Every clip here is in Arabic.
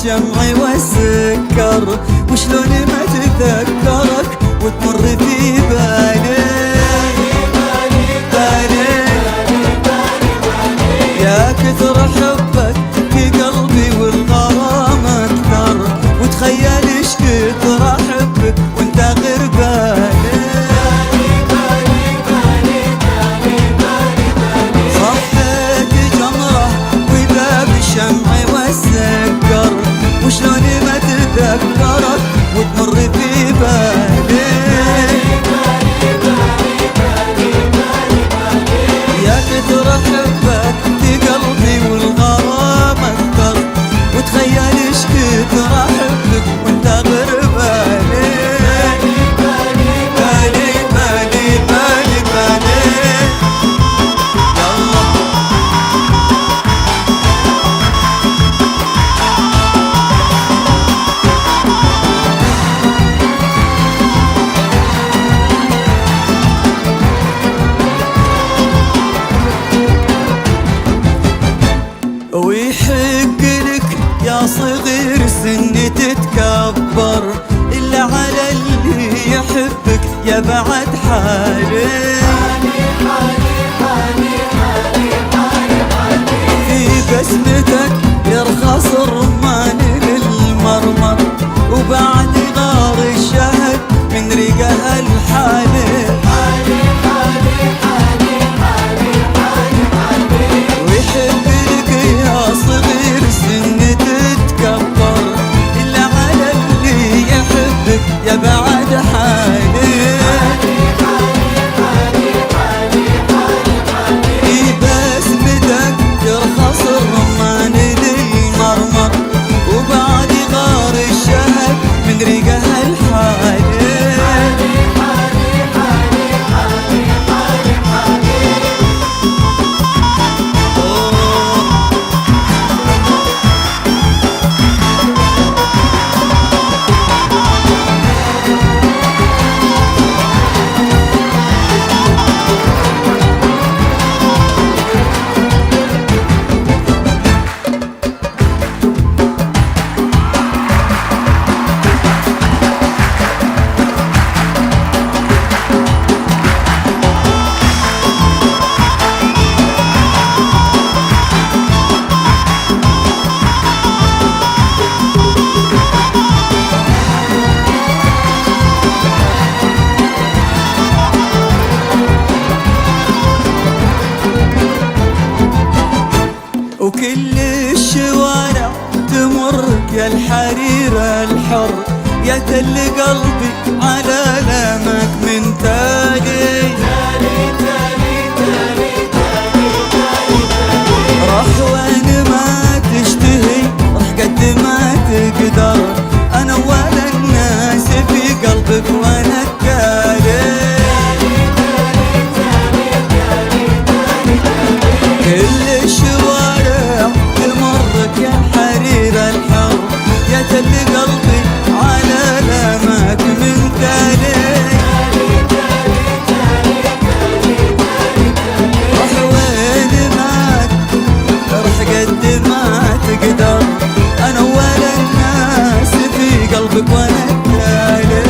بالشمع والسكر، وشلون ما تذكرك وتمر في بالي يا كثر حبك في قلبي والغرام اكثر، وتخيل ايش كثر احبك وانت غير بالي. صحيت جمره واذا بالشمع والسكر، وشلون ما تذكرك وتمر في بالي يا كثر حبك في قلبي والغرام اكثر، وتخيل ايش كثر احبك وانت غير بالي. بالي بالي بالي بالي ويحق لك يا صغير سني تتكبر، إلا على اللي يحبك يا بعد حالي. في بسمتك يرخص الرمان للمرمر، وبعد غار الشهد من ريقها الحالي. ويحب لك يا صغير سن تتكبر، إلا على اللي يحبك يا بعد حالي. في بسمتك يرخص الرمان للمرمر، وبعد غار الشهد من ريقها الحالي. وكل الشوارع تمرك يا الحرير الحر، يا تل قلبي على لامك من تالي. راح وين ما تشتهي راح قد ما تقدر، انا ولا الناس في قلبك وانا التالي. كل الشوارع تمرك يا الحرير الحر، يا تل قلبي على لامك من تالي. راح وين ما راح قد ما تقدر، انا ولا الناس في قلبك وانا التالي.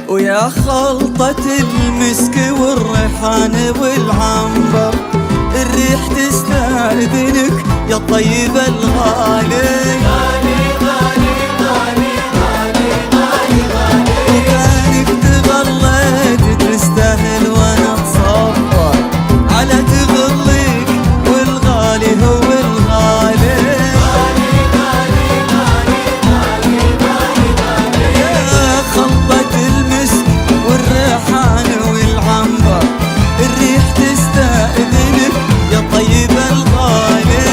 ويا خلطة المسك والريحان والعنبر، الريح تستأذنك يا الطيب الغالي. وكانك تغليت تستاهل وانا اتصفر، على تغليك والغالي هو الغالي. يا خلطة المسك والريحان والعنبر، الريح تستأذنك يا طيب الغالي.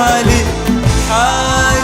حالي حالي